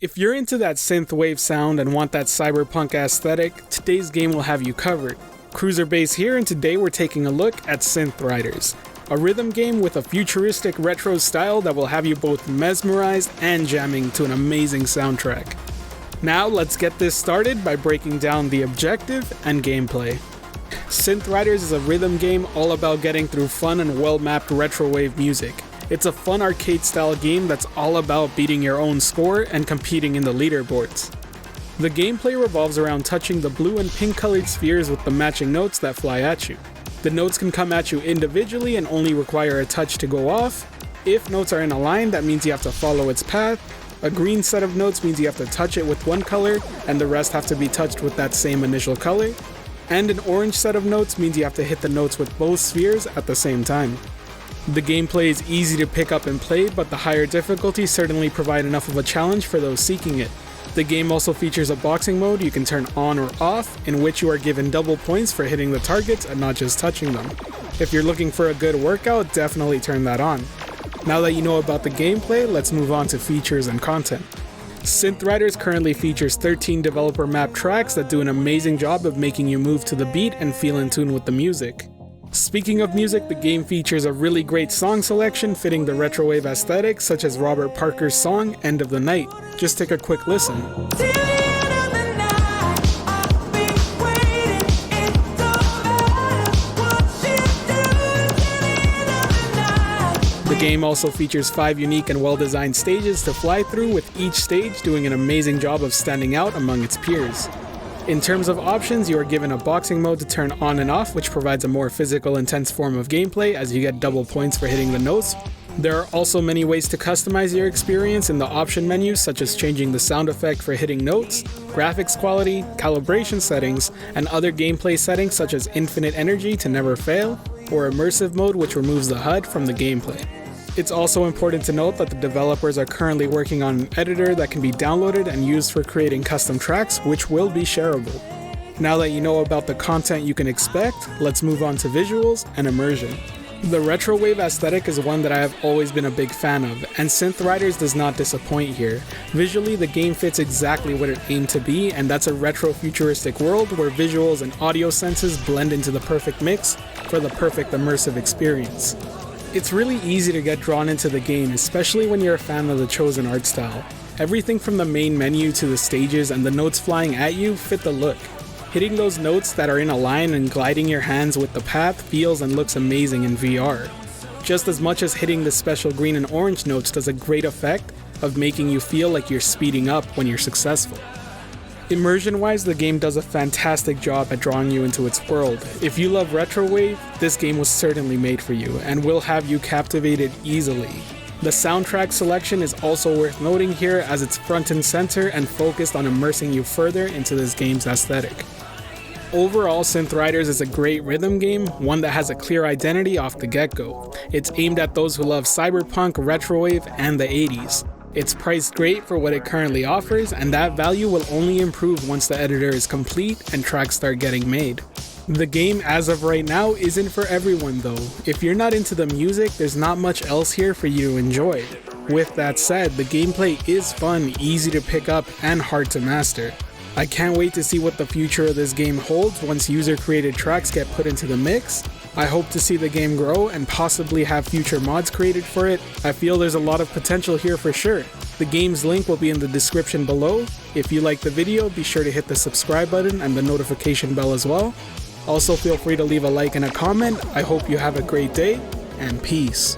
If you're into that synth-wave sound and want that cyberpunk aesthetic, today's game will have you covered. CruzerBass here, and today we're taking a look at Synth Riders, a rhythm game with a futuristic retro style that will have you both mesmerized and jamming to an amazing soundtrack. Now let's get this started by breaking down the objective and gameplay. Synth Riders is a rhythm game all about getting through fun and well-mapped retrowave music. It's a fun arcade-style game that's all about beating your own score and competing in the leaderboards. The gameplay revolves around touching the blue and pink colored spheres with the matching notes that fly at you. The notes can come at you individually and only require a touch to go off. If notes are in a line, that means you have to follow its path. A green set of notes means you have to touch it with one color, and the rest have to be touched with that same initial color. And an orange set of notes means you have to hit the notes with both spheres at the same time. The gameplay is easy to pick up and play, but the higher difficulties certainly provide enough of a challenge for those seeking it. The game also features a boxing mode you can turn on or off, in which you are given double points for hitting the targets and not just touching them. If you're looking for a good workout, definitely turn that on. Now that you know about the gameplay, let's move on to features and content. Synth Riders currently features 13 developer map tracks that do an amazing job of making you move to the beat and feel in tune with the music. Speaking of music, the game features a really great song selection fitting the retrowave aesthetic, such as Robert Parker's song, End of the Night. Just take a quick listen. The game also features 5 unique and well-designed stages to fly through, with each stage doing an amazing job of standing out among its peers. In terms of options, you are given a boxing mode to turn on and off, which provides a more physical, intense form of gameplay as you get double points for hitting the notes. There are also many ways to customize your experience in the option menu, such as changing the sound effect for hitting notes, graphics quality, calibration settings, and other gameplay settings such as infinite energy to never fail, or immersive mode, which removes the HUD from the gameplay. It's also important to note that the developers are currently working on an editor that can be downloaded and used for creating custom tracks, which will be shareable. Now that you know about the content you can expect, let's move on to visuals and immersion. The retrowave aesthetic is one that I have always been a big fan of, and Synth Riders does not disappoint here. Visually, the game fits exactly what it aimed to be, and that's a retro-futuristic world where visuals and audio senses blend into the perfect mix for the perfect immersive experience. It's really easy to get drawn into the game, especially when you're a fan of the chosen art style. Everything from the main menu to the stages and the notes flying at you fit the look. Hitting those notes that are in a line and gliding your hands with the path feels and looks amazing in VR. Just as much as hitting the special green and orange notes does a great effect of making you feel like you're speeding up when you're successful. Immersion-wise, the game does a fantastic job at drawing you into its world. If you love retrowave, this game was certainly made for you and will have you captivated easily. The soundtrack selection is also worth noting here, as it's front and center and focused on immersing you further into this game's aesthetic. Overall, Synth Riders is a great rhythm game, one that has a clear identity off the get-go. It's aimed at those who love cyberpunk, retrowave, and the 80s. It's priced great for what it currently offers, and that value will only improve once the editor is complete and tracks start getting made. The game, as of right now, isn't for everyone though. If you're not into the music, there's not much else here for you to enjoy. With that said, the gameplay is fun, easy to pick up, and hard to master. I can't wait to see what the future of this game holds once user-created tracks get put into the mix. I hope to see the game grow and possibly have future mods created for it. I feel there's a lot of potential here for sure. The game's link will be in the description below. If you liked the video, be sure to hit the subscribe button and the notification bell as well. Also, feel free to leave a like and a comment. I hope you have a great day, and peace.